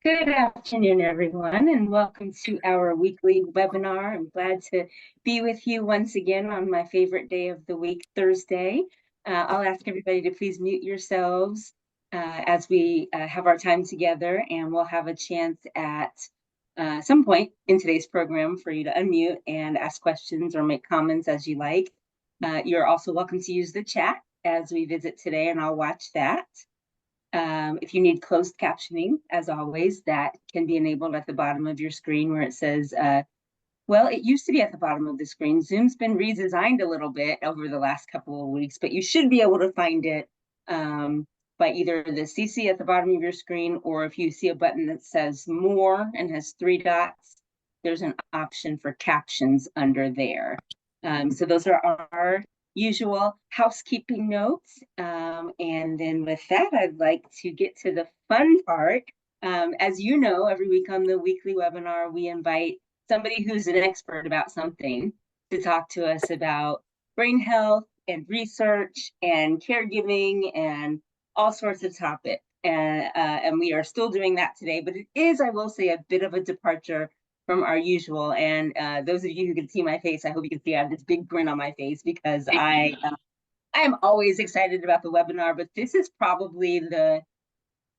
Good afternoon, everyone, and welcome to our weekly webinar. I'm glad to be with you once again on my favorite day of the week, Thursday. I'll ask everybody to please mute yourselves as we have our time together, and we'll have a chance at some point in today's program for you to unmute and ask questions or make comments as you like. You're also welcome to use the chat as we visit today, and I'll watch that. If you need closed captioning, as always, that can be enabled at the bottom of your screen where it says, well, it used to be at the bottom of the screen. Zoom's been redesigned a little bit over the last couple of weeks, but you should be able to find it by either the CC at the bottom of your screen, or if you see a button that says more and has 3 dots, there's an option for captions under there. So those are our usual housekeeping notes. And then with that, I'd like to get to the fun part. As you know, every week on the weekly webinar, we invite somebody who's an expert about something to talk to us about brain health and research and caregiving and all sorts of topics. And we are still doing that today, but it is, I will say, a bit of a departure from our usual. And those of you who can see my face, I hope you can see I have this big grin on my face because I am always excited about the webinar, but this is probably the,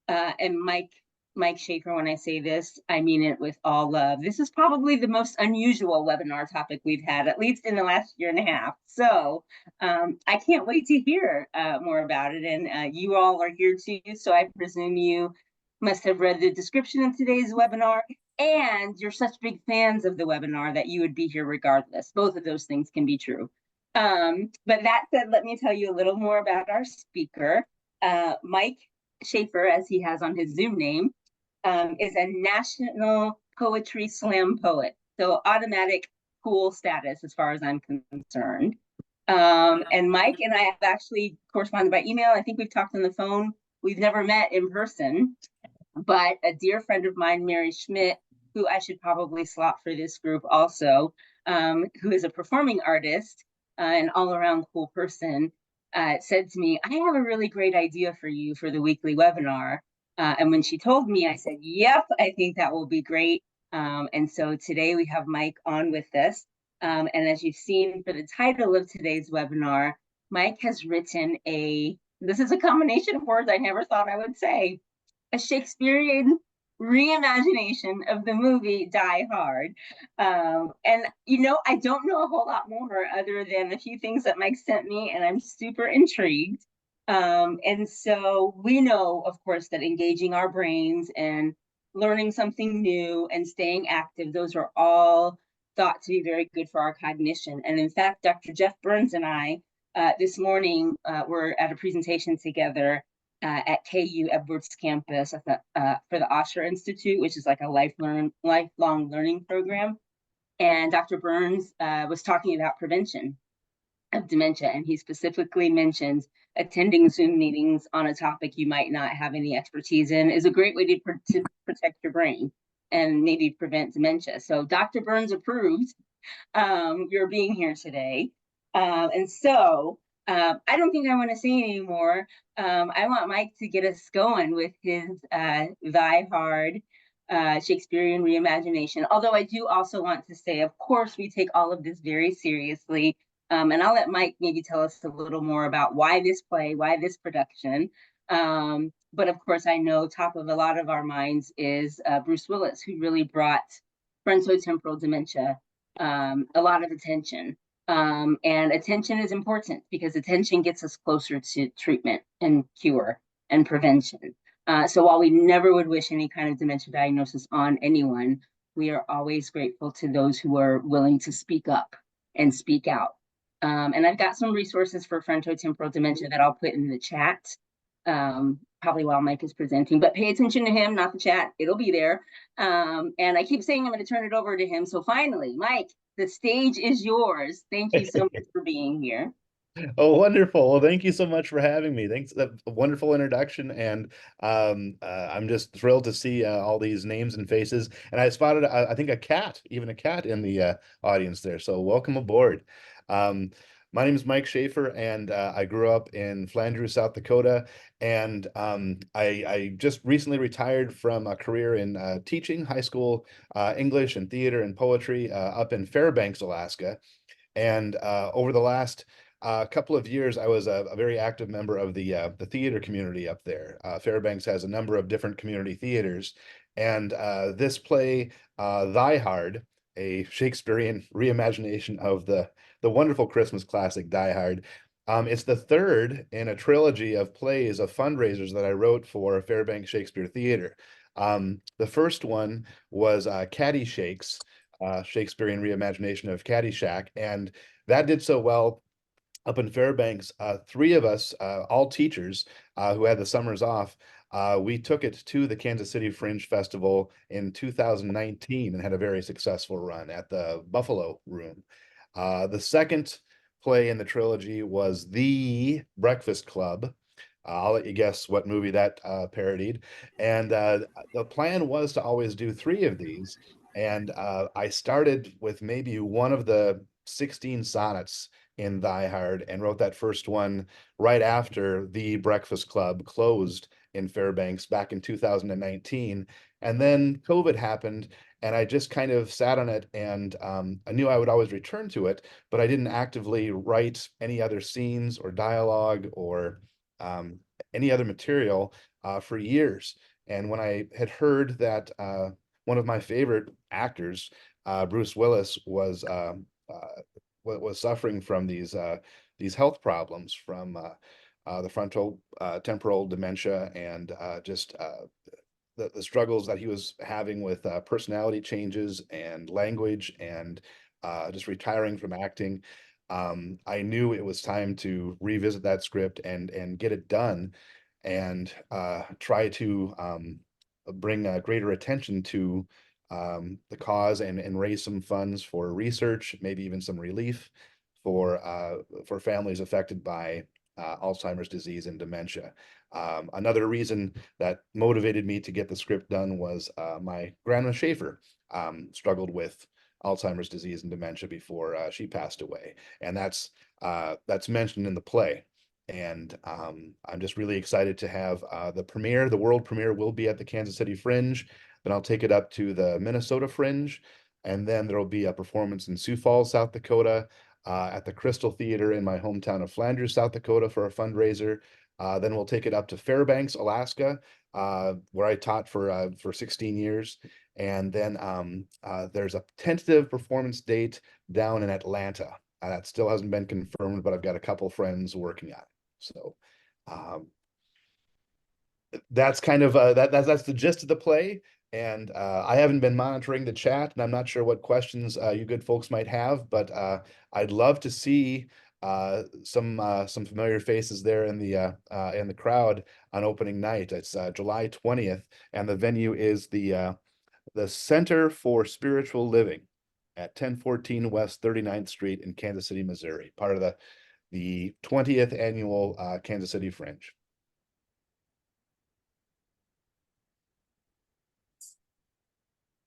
and Mike Schaefer, when I say this, I mean it with all love. This is probably the most unusual webinar topic we've had, at least in the last year and a half. So I can't wait to hear more about it. And you all are here too, so I presume you must have read the description of today's webinar, and you're such big fans of the webinar that you would be here regardless. Both of those things can be true. But that said, let me tell you a little more about our speaker. Mike Schaefer, as he has on his Zoom name, is a national poetry slam poet. So automatic cool status as far as I'm concerned. And Mike and I have actually corresponded by email. I think we've talked on the phone. We've never met in person, but a dear friend of mine, Mary Schmidt, who I should probably slot for this group also, who is a performing artist, an all-around cool person, said to me, I have a really great idea for you for the weekly webinar. And when she told me, I said, yep, I think that will be great. And so today we have Mike on with us. And as you've seen for the title of today's webinar, Mike has written this is a combination of words I never thought I would say, a Shakespearean reimagination of the movie Die Hard. And, I don't know a whole lot more other than a few things that Mike sent me, and I'm super intrigued. And so we know, of course, that engaging our brains and learning something new and staying active, those are all thought to be very good for our cognition. And in fact, Dr. Jeff Burns and I this morning were at a presentation together at KU Edwards campus for the Osher Institute, which is like a lifelong learning program. And Dr. Burns was talking about prevention of dementia, and he specifically mentions attending Zoom meetings on a topic you might not have any expertise in is a great way to protect your brain and maybe prevent dementia. So Dr. Burns approved your being here today. And so I don't think I want to say anymore. I want Mike to get us going with his Die Hard Shakespearean reimagination. Although I do also want to say, of course, we take all of this very seriously. And I'll let Mike maybe tell us a little more about why this play, why this production. But of course, I know top of a lot of our minds is Bruce Willis, who really brought frontotemporal dementia a lot of attention. And attention is important because attention gets us closer to treatment and cure and prevention. So while we never would wish any kind of dementia diagnosis on anyone, we are always grateful to those who are willing to speak up and speak out. And I've got some resources for frontotemporal dementia that I'll put in the chat, probably while Mike is presenting, but pay attention to him, not the chat. It'll be there. And I keep saying I'm going to turn it over to him. So finally, Mike, the stage is yours. Thank you so much for being here. Oh, wonderful. Well, thank you so much for having me. Thanks. That wonderful introduction. And I'm just thrilled to see all these names and faces. And I spotted, I think, even a cat in the audience there. So welcome aboard. My name is Mike Schaefer, and I grew up in Flandreau, South Dakota. And I just recently retired from a career in teaching high school English and theater and poetry up in Fairbanks, Alaska. And over the last couple of years, I was a very active member of the theater community up there. Fairbanks has a number of different community theaters, and this play, Thy Hard, a Shakespearean reimagination of the wonderful Christmas classic Die Hard. It's the third in a trilogy of plays of fundraisers that I wrote for Fairbanks Shakespeare Theater. The first one was Caddyshake's, Shakespearean reimagination of Caddyshack, and that did so well up in Fairbanks. Three of us, all teachers, who had the summers off, we took it to the Kansas City Fringe Festival in 2019 and had a very successful run at the Buffalo Room. The second play in the trilogy was The Breakfast Club. I'll let you guess what movie that parodied. And the plan was to always do three of these. And I started with maybe one of the 16 sonnets in Die Hard and wrote that first one right after The Breakfast Club closed in Fairbanks back in 2019. And then COVID happened, and I just kind of sat on it, and I knew I would always return to it, but I didn't actively write any other scenes or dialogue or um, any other material for years. And when I had heard that one of my favorite actors, Bruce Willis, was suffering from these health problems from the frontal temporal dementia, and just the struggles that he was having with personality changes and language, and just retiring from acting. I knew it was time to revisit that script and get it done, and try to bring greater attention to the cause, and raise some funds for research, maybe even some relief for families affected by Alzheimer's disease and dementia. Another reason that motivated me to get the script done was my grandma Schaefer struggled with Alzheimer's disease and dementia before she passed away, and that's mentioned in the play. And I'm just really excited to have the world premiere will be at the Kansas City Fringe. Then I'll take it up to the Minnesota Fringe, and then there will be a performance in Sioux Falls, South Dakota, at the Crystal Theater in my hometown of Flandreau, South Dakota, for a fundraiser. Then we'll take it up to Fairbanks, Alaska, where I taught for 16 years. And then there's a tentative performance date down in Atlanta. That still hasn't been confirmed, but I've got a couple friends working on it. So um, that's kind of that's the gist of the play. And I haven't been monitoring the chat, and I'm not sure what questions you good folks might have, but I'd love to see some familiar faces there in the crowd on opening night. It's July 20th, and the venue is the Center for Spiritual Living at 1014 West 39th Street in Kansas City, Missouri, part of the 20th annual Kansas City Fringe.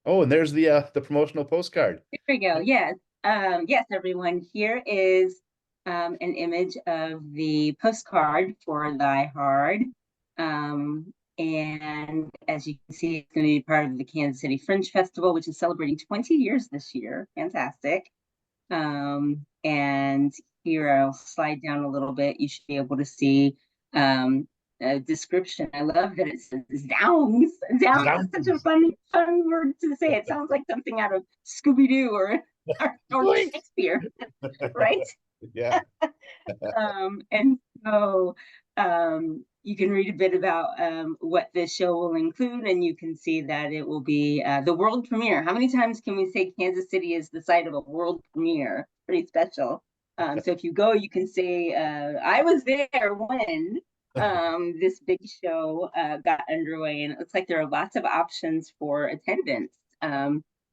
Oh, and there's the promotional postcard. There we go. Yes. Yes, everyone. Here is an image of the postcard for Die Hard. And as you can see, it's going to be part of the Kansas City Fringe Festival, which is celebrating 20 years this year. Fantastic. And here I'll slide down a little bit. You should be able to see a description. I love that it says Downs. Downs is such a fun word to say. It sounds like something out of Scooby-Doo or Shakespeare, right? Yeah. And so you can read a bit about what this show will include, and you can see that it will be the world premiere. How many times can we say Kansas City is the site of a world premiere? Pretty special. So if you go, you can say, I was there when this big show got underway, and it looks like there are lots of options for attendance.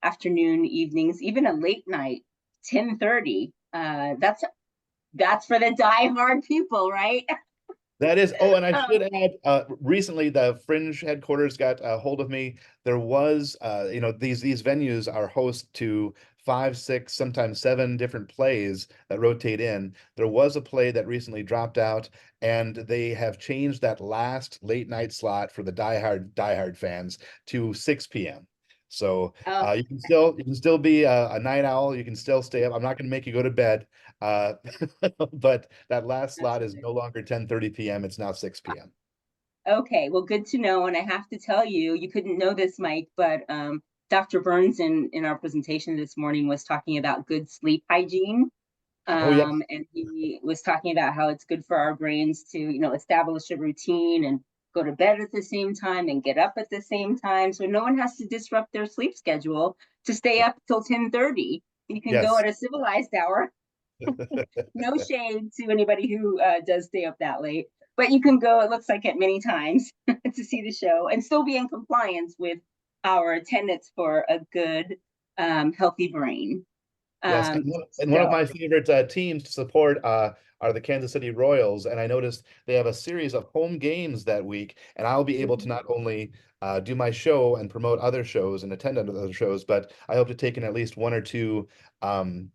Afternoon, evenings, even a late night, 10:30. That's for the die-hard people, right? That is, oh, and I should add, recently the Fringe headquarters got a hold of me. There was, these venues are host to 5, 6, sometimes 7 different plays that rotate in. There was a play that recently dropped out, and they have changed that last late night slot for the diehard fans to 6 p.m. So Oh, you can still be a night owl. You can still stay up. I'm not going to make you go to bed, uh, but that last that's slot is no longer 10:30 p.m. It's now 6 p.m. okay. Well, good to know. And I have to tell you, you couldn't know this, Mike, but Dr. Burns in our presentation this morning was talking about good sleep hygiene. Oh yes, And he was talking about how it's good for our brains to, establish a routine and go to bed at the same time and get up at the same time. So no one has to disrupt their sleep schedule to stay up till 10:30. You can go yes. at a civilized hour. No shade to anybody who does stay up that late, but you can go, it looks like, at many times to see the show and still be in compliance with our tenets for a good, healthy brain. Yes, Um, and one of so my favorite teams to support are the Kansas City Royals, and I noticed they have a series of home games that week, and I'll be able to not only do my show and promote other shows and attend other shows, but I hope to take in at least one or two um,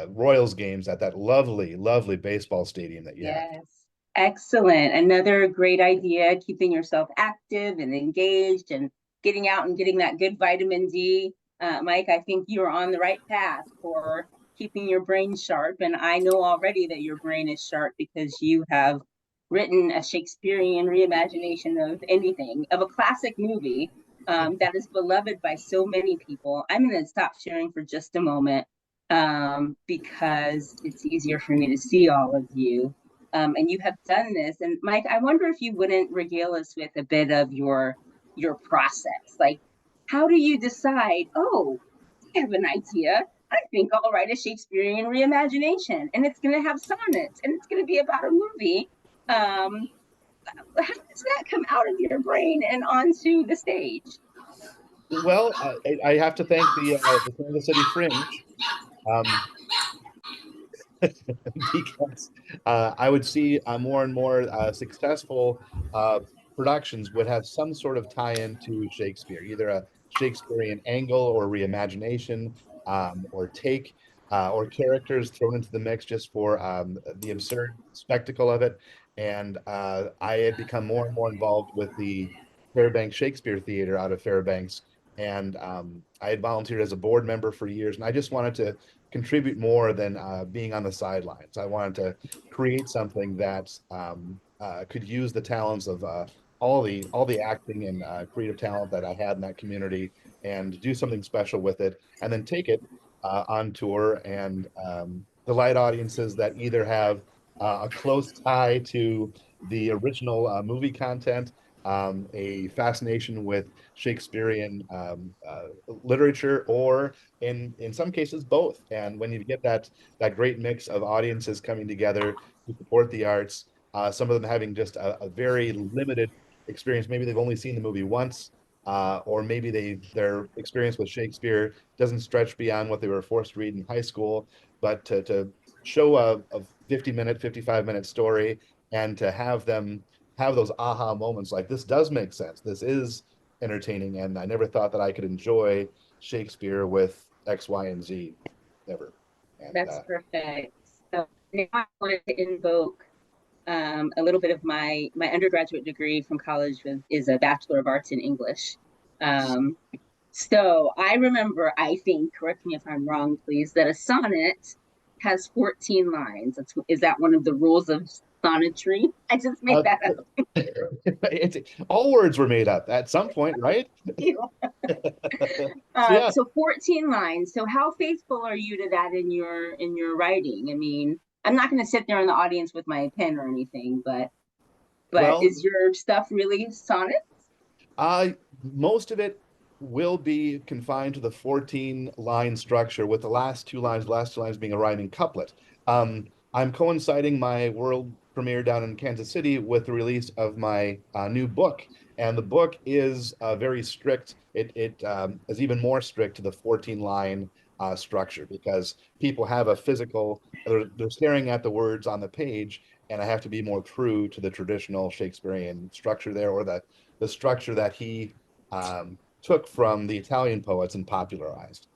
Royals games at that lovely, lovely baseball stadium that you have. yes. Excellent. Another great idea, keeping yourself active and engaged and getting out and getting that good vitamin D. Mike, I think you're on the right path for keeping your brain sharp. And I know already that your brain is sharp because you have written a Shakespearean reimagination of anything, of a classic movie that is beloved by so many people. I'm going to stop sharing for just a moment because it's easier for me to see all of you. And you have done this. And Mike, I wonder if you wouldn't regale us with a bit of your process. Like, how do you decide? Oh, I have an idea. I think I'll write a Shakespearean reimagination, and it's going to have sonnets, and it's going to be about a movie. Um, how does that come out of your brain and onto the stage? Well, I have to thank the Kansas City Fringe. Um, because I would see more and more successful productions would have some sort of tie-in to Shakespeare, either a Shakespearean angle or reimagination, or take or characters thrown into the mix just for the absurd spectacle of it. And I had become more and more involved with the Fairbanks Shakespeare Theater out of Fairbanks. And I had volunteered as a board member for years, and I just wanted to contribute more than being on the sidelines. I wanted to create something that could use the talents of all the acting and creative talent that I had in that community, and do something special with it, and then take it on tour and delight audiences that either have a close tie to the original movie content, a fascination with Shakespearean literature, or in some cases both. And when you get that great mix of audiences coming together to support the arts, some of them having just a very limited experience, maybe they've only seen the movie once, or maybe their experience with Shakespeare doesn't stretch beyond what they were forced to read in high school, but to show a 50-minute 55-minute story, and to have them have those aha moments like, this does make sense, this is entertaining, and I never thought that I could enjoy Shakespeare with X, Y, and Z, never. And That's perfect. So now I wanted to invoke a little bit of my undergraduate degree from college is a Bachelor of Arts in English. Um, so I remember, I think, correct me if I'm wrong, please, that a sonnet has 14 lines. Is that one of the rules of sonetry? I just made uh, that all words were made up at some point, right? up. So yeah, So 14 lines. So how faithful are you to that in your writing? I mean, I'm not going to sit there in the audience with my pen or anything, but well, is your stuff really sonnet? Uh, most of it will be confined to the 14 line structure, with the last two lines being a rhyming couplet. I'm coinciding my world premiere down in Kansas City with the release of my new book. And the book is very strict. It is even more strict to the 14 line structure, because people have a physical, they're staring at the words on the page, and I have to be more true to the traditional Shakespearean structure there, or the structure that he took from the Italian poets and popularized.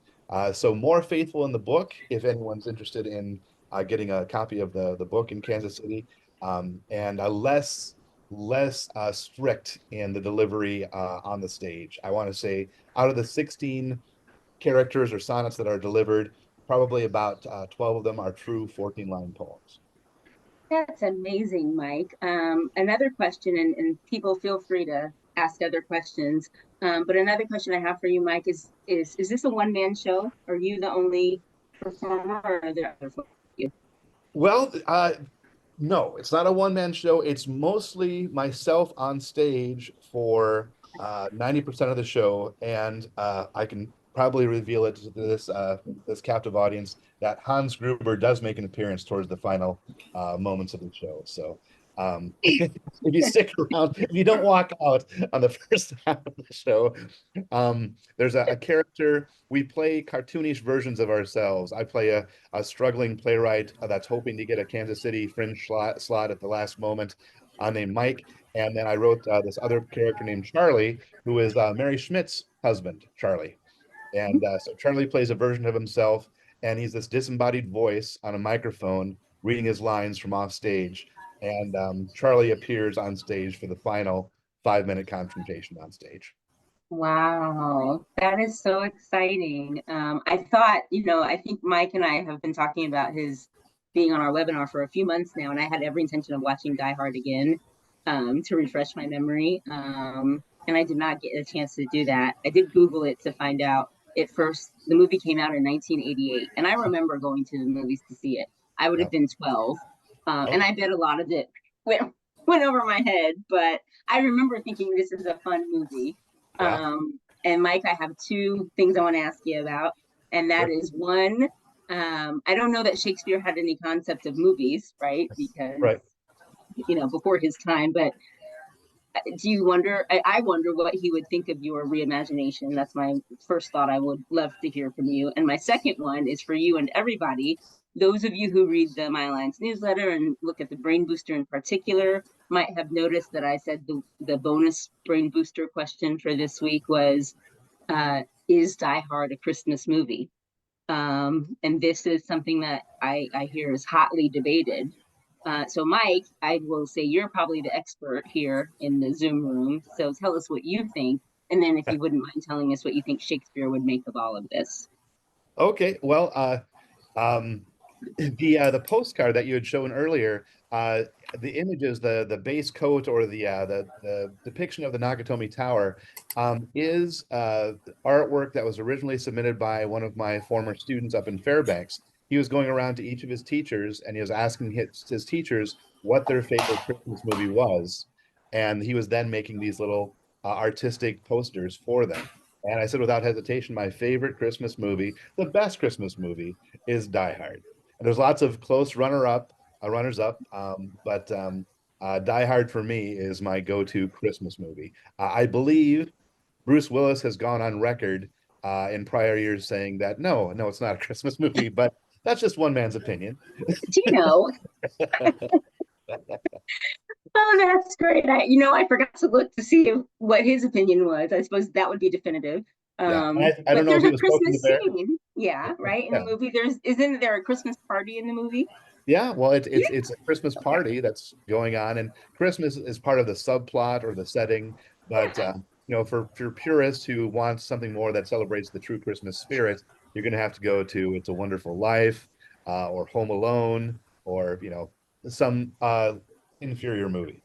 So more faithful in the book, if anyone's interested in getting a copy of the book in Kansas City, and less strict in the delivery on the stage. I want to say out of the 16 characters or sonnets that are delivered, probably about 12 of them are true 14-line poems. That's amazing, Mike. Another question, and people feel free to ask other questions. But another question I have for you, Mike, is this a one-man show? Are you the only performer, or are there other folks with you? Well, no, it's not a one-man show. It's mostly myself on stage for 90% of the show, and I can probably reveal it to this captive audience that Hans Gruber does make an appearance towards the final moments of the show. So if you stick around, if you don't walk out on the first half of the show, there's a character. We play cartoonish versions of ourselves. I play a struggling playwright that's hoping to get a Kansas City fringe slot at the last moment, named Mike. And then I wrote this other character named Charlie, who is Mary Schmidt's husband, Charlie. And so Charlie plays a version of himself, and he's this disembodied voice on a microphone reading his lines from off stage. And Charlie appears on stage for the final 5-minute confrontation on stage. Wow, that is so exciting. I thought, I think Mike and I have been talking about his being on our webinar for a few months now, and I had every intention of watching Die Hard again, to refresh my memory. And I did not get a chance to do that. I did Google it to find out the movie came out in 1988, and I remember going to the movies to see it. I would have Yep. been 12, and Oh, I bet a lot of it went, went over my head, but I remember thinking this is a fun movie. yeah. And Mike, I have two things I want to ask you about. And that Sure. is one, I don't know that Shakespeare had any concept of movies, right? Because, Right. before his time, but do you wonder, I wonder what he would think of your reimagination. That's my first thought. I would love to hear from you. And my second one is for you and everybody. Those of you who read the My Alliance newsletter and look at the Brain Booster in particular might have noticed that I said the bonus Brain Booster question for this week was, is Die Hard a Christmas movie? And this is something that I hear is hotly debated. So, Mike, I will say you're probably the expert here in the Zoom room. So, tell us what you think. And then, if you wouldn't mind telling us what you think Shakespeare would make of all of this. Okay. Well, um, the postcard that you had shown earlier, the images, the base coat or the depiction of the Nakatomi Tower, is artwork that was originally submitted by one of my former students up in Fairbanks. He was going around to each of his teachers and he was asking his teachers what their favorite Christmas movie was, and he was then making these little artistic posters for them. And I said without hesitation, my favorite Christmas movie, the best Christmas movie, is Die Hard. And there's lots of close runners up, but Die Hard for me is my go-to Christmas movie. I believe Bruce Willis has gone on record in prior years saying that no, it's not a Christmas movie, but that's just one man's opinion. Do you know? Oh, that's great. I forgot to look to see what his opinion was. I suppose that would be definitive. Yeah, I don't But know if there's he a was poking the Christmas bear. scene. Yeah, right. In the Yeah, movie, isn't there a Christmas party in the movie? yeah. Well, Yeah. it's a Christmas Okay. party that's going on, and Christmas is part of the subplot or the setting. But Yeah. for purists who want something more that celebrates the true Christmas spirit, you're going to have to go to It's a Wonderful Life, or Home Alone, or some inferior movie.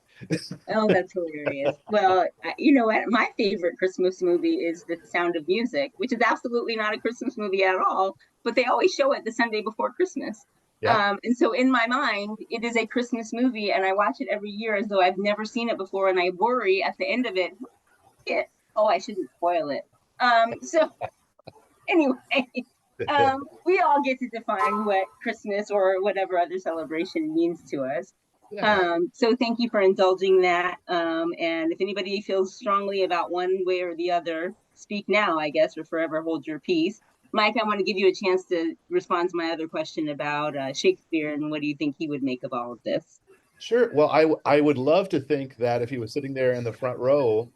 Oh, that's hilarious. Well, you know what? My favorite Christmas movie is The Sound of Music, which is absolutely not a Christmas movie at all, but they always show it the Sunday before Christmas. Yeah. And so in my mind, it is a Christmas movie, and I watch it every year as though I've never seen it before, and I worry at the end of it, it oh, I shouldn't spoil it. So anyway, we all get to define what Christmas or whatever other celebration means to us. Yeah. So thank you for indulging that. And if anybody feels strongly about one way or the other, speak now, I guess, or forever hold your peace. Mike, I want to give you a chance to respond to my other question about Shakespeare and what do you think he would make of all of this? Sure. Well, I would love to think that if he was sitting there in the front row,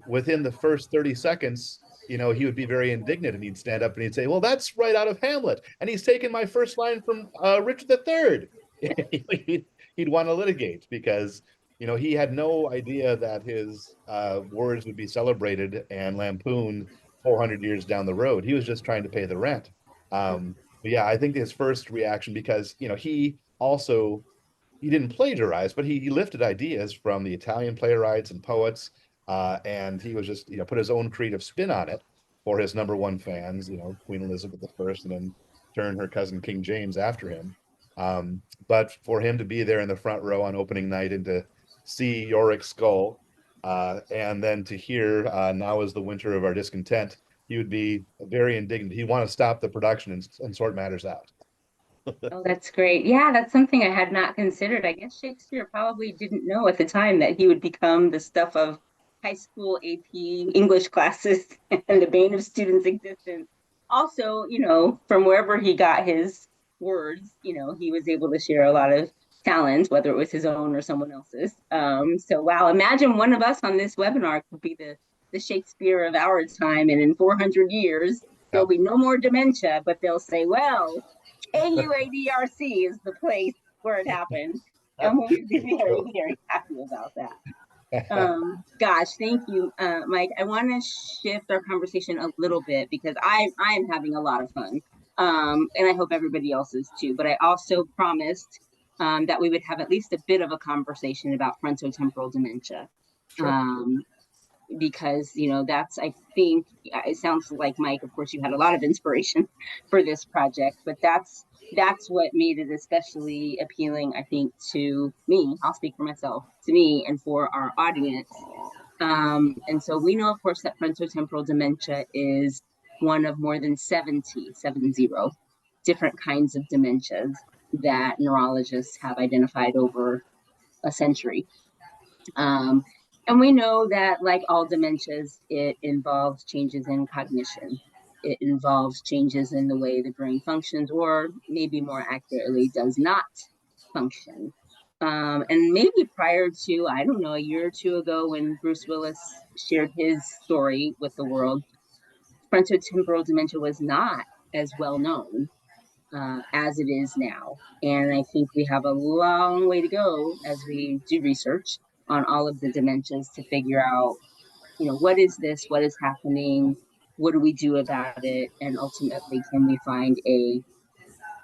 within the first 30 seconds, he would be very indignant, and he'd stand up and he'd say, well, that's right out of Hamlet, and he's taken my first line from Richard III. He'd want to litigate because he had no idea that his words would be celebrated and lampooned 400 years down the road. He was just trying to pay the rent. But yeah, I think his first reaction, because he also he didn't plagiarize, but he lifted ideas from the Italian playwrights and poets, and he was just put his own creative spin on it for his number one fans, Queen Elizabeth I, and then turn her cousin King James after him. But for him to be there in the front row on opening night and to see Yorick's skull, and then to hear "Now is the winter of our discontent," he would be very indignant. He'd want to stop the production and sort matters out. Oh, that's great. Yeah, that's something I had not considered. I guess Shakespeare probably didn't know at the time that he would become the stuff of high school AP English classes and the bane of students' existence. Also, from wherever he got his words, he was able to share a lot of talent, whether it was his own or someone else's. So wow, imagine one of us on this webinar could be the Shakespeare of our time, and in 400 years, there'll Yep. be no more dementia, but they'll say, well, KUADRC is the place where it happened. And we'll be very, very happy about that. Gosh, thank you, Mike. I want to shift our conversation a little bit because I'm having a lot of fun. And I hope everybody else is too. But I also promised that we would have at least a bit of a conversation about frontotemporal dementia. Sure. Because that's, I think, it sounds like, Mike, of course you had a lot of inspiration for this project, but that's what made it especially appealing, I think, to me. I'll speak for myself, to me and for our audience. And so we know, of course, that frontotemporal dementia is one of more than 70 different kinds of dementias that neurologists have identified over a century. And we know that, like all dementias, it involves changes in cognition. It involves changes in the way the brain functions, or maybe more accurately, does not function. And maybe prior to, I don't know, a year or two ago when Bruce Willis shared his story with the world, frontotemporal dementia was not as well known as it is now. And I think we have a long way to go as we do research on all of the dementias to figure out, what is this? What is happening? What do we do about it? And ultimately, can we find a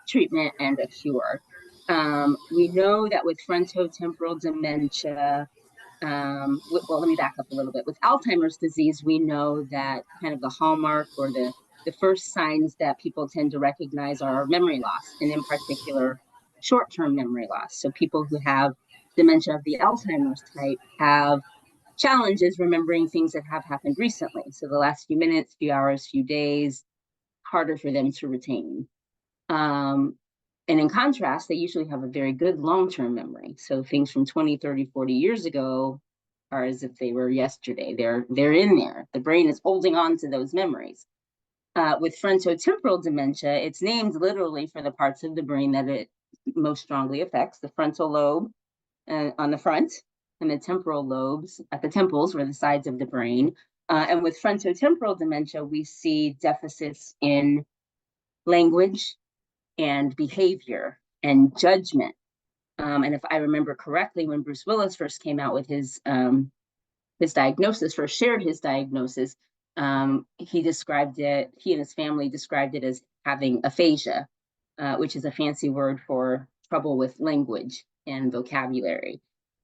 treatment and a cure? We know that with frontotemporal dementia, well, let me back up a little bit. With Alzheimer's disease, we know that kind of the hallmark, or the first signs that people tend to recognize, are memory loss, and in particular, short-term memory loss. So people who have dementia of the Alzheimer's type have challenges remembering things that have happened recently. So the last few minutes, few hours, few days, harder for them to retain. And in contrast, they usually have a very good long-term memory. So things from 20, 30, 40 years ago are as if they were yesterday. They're in there. The brain is holding on to those memories. With frontotemporal dementia, it's named literally for the parts of the brain that it most strongly affects: the frontal lobe on the front, and the temporal lobes at the temples, or the sides of the brain. And with frontotemporal dementia, we see deficits in language and behavior and judgment. And if I remember correctly, when Bruce Willis first came out with his diagnosis, first shared his diagnosis, he and his family described it as having aphasia, which is a fancy word for trouble with language and vocabulary.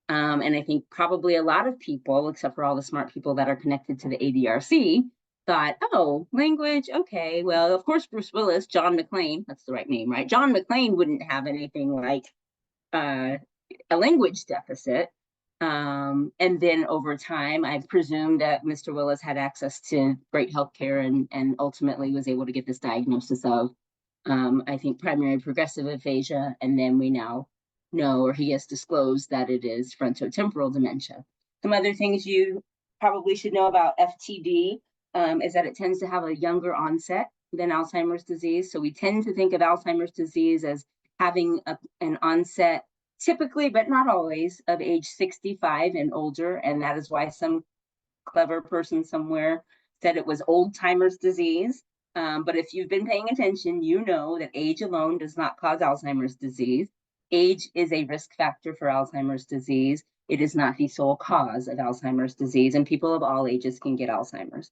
And I think probably a lot of people, except for all the smart people that are connected to the ADRC, thought, oh, language, okay, well, of course, Bruce Willis, John McClane, that's the right name, right? John McClane wouldn't have anything like a language deficit. And then over time, I presume that Mr. Willis had access to great healthcare and ultimately was able to get this diagnosis of, I think, primary progressive aphasia. And then we now know, or he has disclosed, that it is frontotemporal dementia. Some other things you probably should know about FTD is that it tends to have a younger onset than Alzheimer's disease. So we tend to think of Alzheimer's disease as having an onset typically, but not always, of age 65 and older. And that is why some clever person somewhere said it was old-timers disease. But if you've been paying attention, you know that age alone does not cause Alzheimer's disease. Age is a risk factor for Alzheimer's disease. It is not the sole cause of Alzheimer's disease, and people of all ages can get Alzheimer's.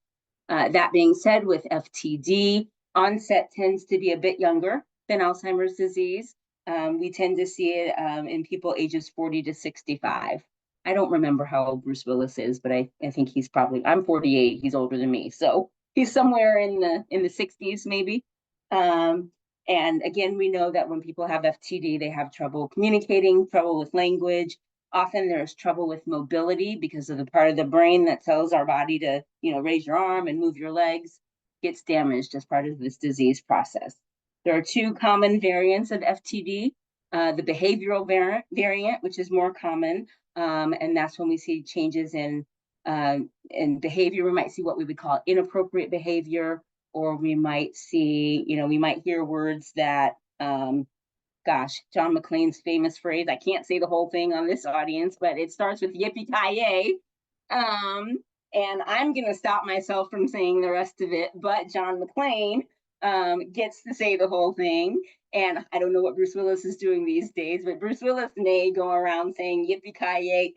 That being said, with FTD, onset tends to be a bit younger than Alzheimer's disease. We tend to see it in people ages 40 to 65. I don't remember how old Bruce Willis is, but I think he's probably, I'm 48, he's older than me. So he's somewhere in the 60s, maybe. And again, we know that when people have FTD, they have trouble communicating, trouble with language. Often there's trouble with mobility because of the part of the brain that tells our body to, raise your arm and move your legs, gets damaged as part of this disease process. There are two common variants of FTD. The behavioral variant, which is more common, and that's when we see changes in behavior. We might see what we would call inappropriate behavior, or we might see, we might hear words that, John McClane's famous phrase, I can't say the whole thing on this audience, but it starts with yippee-ki-yay. And I'm going to stop myself from saying the rest of it, but John McClane gets to say the whole thing. And I don't know what Bruce Willis is doing these days, but Bruce Willis and they go around saying yippee-ki-yay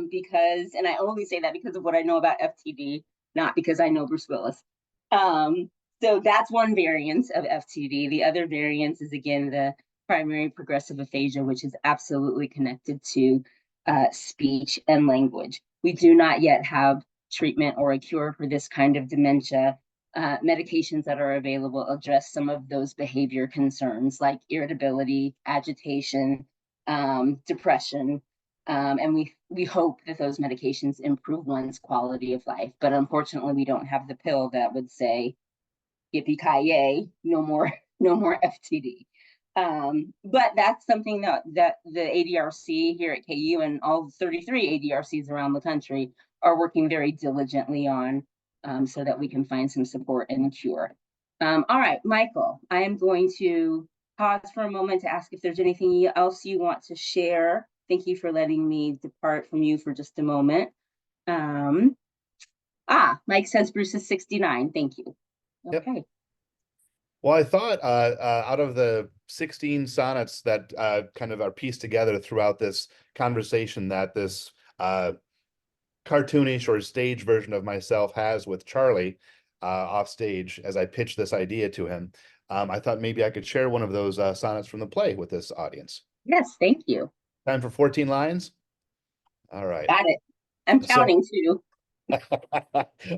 because, and I only say that because of what I know about FTD, not because I know Bruce Willis. So that's one variant of FTD. The other variant is, again, the primary progressive aphasia, which is absolutely connected to speech and language. We do not yet have treatment or a cure for this kind of dementia. Medications that are available address some of those behavior concerns like irritability, agitation, depression, and we hope that those medications improve one's quality of life. But unfortunately, we don't have the pill that would say, yippee-ki-yay, no more FTD. But that's something that the ADRC here at KU and all 33 ADRCs around the country are working very diligently on, so that we can find some support and cure. All right, Michael, I am going to pause for a moment to ask if there's anything else you want to share. Thank you for letting me depart from you for just a moment. Mike says Bruce is 69. Thank you. Okay. Yep. Well, I thought out of the 16 sonnets that kind of are pieced together throughout this conversation that this cartoonish or stage version of myself has with Charlie off stage as I pitched this idea to him, I thought maybe I could share one of those sonnets from the play with this audience. Yes, thank you. Time for 14 lines? All right. Got it. I'm counting too.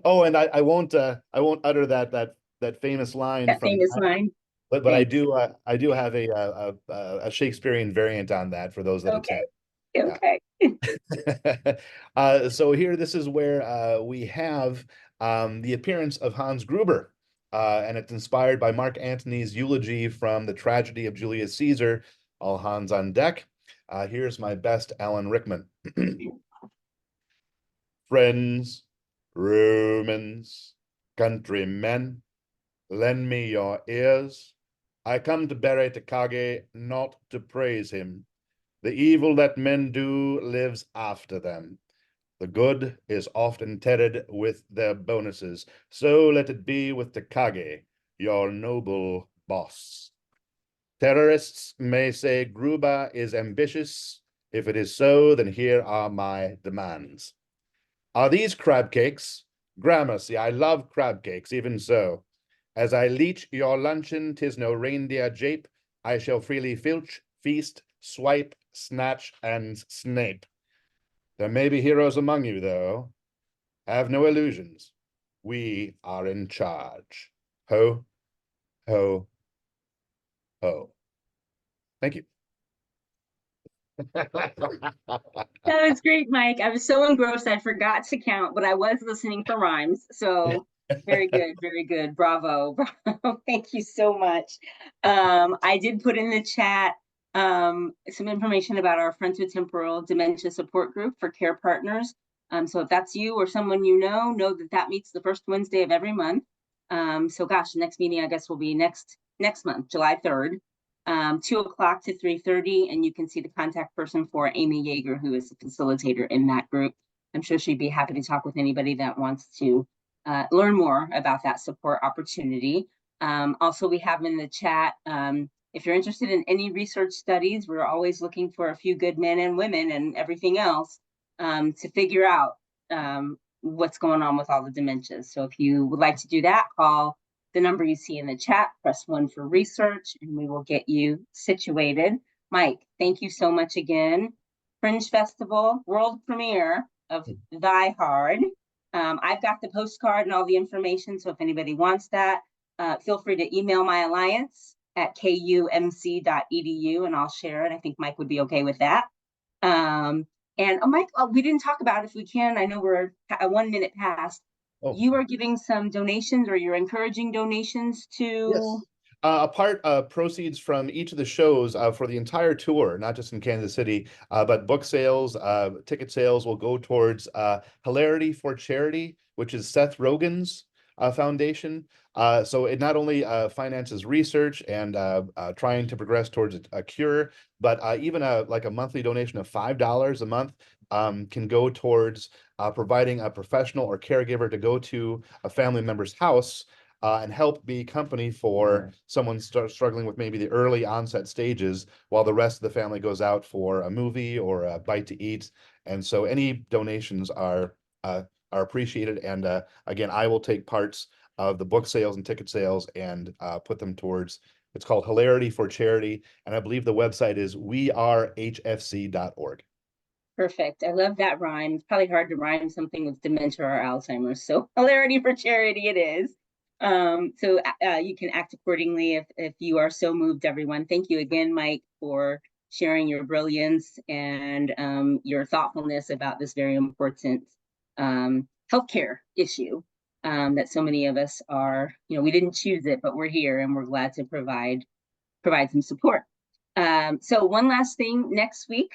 Oh, and I won't utter that famous line. But I do have a Shakespearean variant on that for those that attend. Okay. So here, this is where we have the appearance of Hans Gruber, and it's inspired by Mark Antony's eulogy from the tragedy of Julius Caesar, All Hands on Deck. Here's my best Alan Rickman. Friends, Romans, countrymen, lend me your ears. I come to bury Takagi, not to praise him. The evil that men do lives after them. The good is oft interred with their bonuses. So let it be with Takagi, your noble boss. Terrorists may say Gruber is ambitious. If it is so, then here are my demands. Are these crab cakes? Gramercy, I love crab cakes, even so. As I leech your luncheon, 'tis no reindeer jape. I shall freely filch, feast, swipe, snatch, and snape. There may be heroes among you, though. Have no illusions. We are in charge. Ho, ho, ho. Thank you. That was great, Mike. I was so engrossed I forgot to count, but I was listening for rhymes. So very good, very good. Bravo. Thank you so much. I did put in the chat some information about our frontotemporal dementia support group for care partners. So if that's you or someone you know that meets the first Wednesday of every month. So the next meeting I guess will be next month, July 3rd. 2 o'clock to 3:30, and you can see the contact person for Amy Yeager, who is the facilitator in that group. I'm sure she'd be happy to talk with anybody that wants to learn more about that support opportunity. Also, we have in the chat, if you're interested in any research studies, we're always looking for a few good men and women and everything else to figure out what's going on with all the dementias. So if you would like to do that, call the number you see in the chat, press 1 for research, and we will get you situated. Mike, thank you so much again. Fringe Festival, world premiere of Die Hard. I've got the postcard and all the information, so if anybody wants that, feel free to email my alliance at kumc.edu, and I'll share it. I think Mike would be okay with that. And Mike, we didn't talk about, if we can, I know we're 1 minute past. Oh. You are giving some donations, or you're encouraging donations to... Yes. A part of proceeds from each of the shows for the entire tour, not just in Kansas City, but book sales, ticket sales will go towards Hilarity for Charity, which is Seth Rogen's foundation. So it not only finances research and trying to progress towards a cure, but even like a monthly donation of $5 a month can go towards providing a professional or caregiver to go to a family member's house and help be company for someone struggling with maybe the early onset stages, while the rest of the family goes out for a movie or a bite to eat. And so any donations are appreciated. And again, I will take parts of the book sales and ticket sales and put them towards, it's called Hilarity for Charity. And I believe the website is wearehfc.org. Perfect. I love that rhyme. It's probably hard to rhyme something with dementia or Alzheimer's. So Hilarity for Charity it is. So you can act accordingly if you are so moved, everyone. Thank you again, Mike, for sharing your brilliance and your thoughtfulness about this very important healthcare issue that so many of us are, we didn't choose it, but we're here and we're glad to provide some support. So one last thing, next week,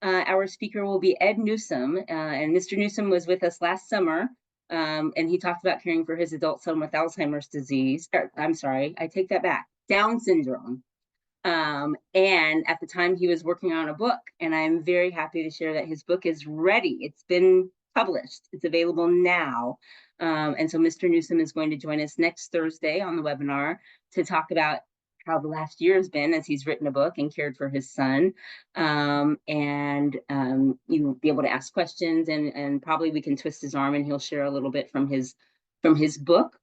our speaker will be Ed Newsom, and Mr. Newsom was with us last summer. And he talked about caring for his adult son with Alzheimer's disease. I'm sorry, I take that back. Down syndrome. And at the time he was working on a book, and I'm very happy to share that his book is ready. It's been published. It's available now. And so Mr. Newsom is going to join us next Thursday on the webinar to talk about how the last year has been as he's written a book and cared for his son. You'll be able to ask questions, and probably we can twist his arm and he'll share a little bit from his book.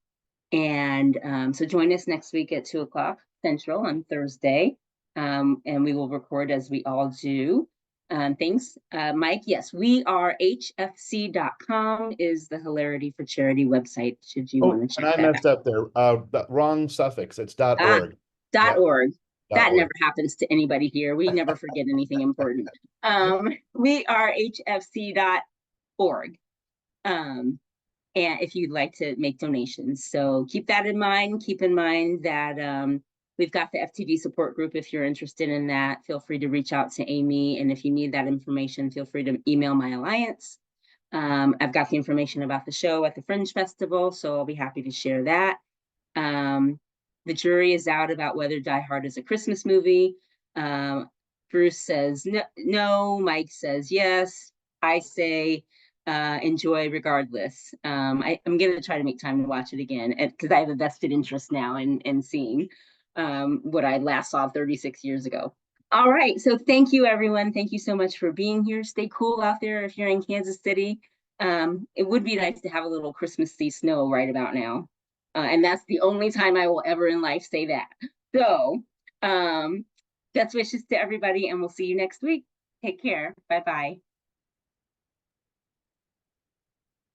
And so join us next week at 2:00 Central on Thursday. And we will record as we all do. Thanks, Mike. Yes, wearehfc.com is the Hilarity for Charity website, should you want to check that out. And I messed up there. Wrong suffix. It's .org. .org. That .org. never happens to anybody here. We never forget anything important. wearehfc.org. And if you'd like to make donations. So keep that in mind. Keep in mind that we've got the FTD support group. If you're interested in that, feel free to reach out to Amy. And if you need that information, feel free to email my alliance. I've got the information about the show at the Fringe Festival, so I'll be happy to share that. The jury is out about whether Die Hard is a Christmas movie. Bruce says no. Mike says yes. I say enjoy regardless. I'm going to try to make time to watch it again because I have a vested interest now in seeing what I last saw 36 years ago. All right. So thank you, everyone. Thank you so much for being here. Stay cool out there if you're in Kansas City. It would be nice to have a little Christmassy snow right about now. And that's the only time I will ever in life say that. So best wishes to everybody, and we'll see you next week. Take care. Bye-bye.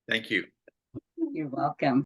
Thank you. You're welcome.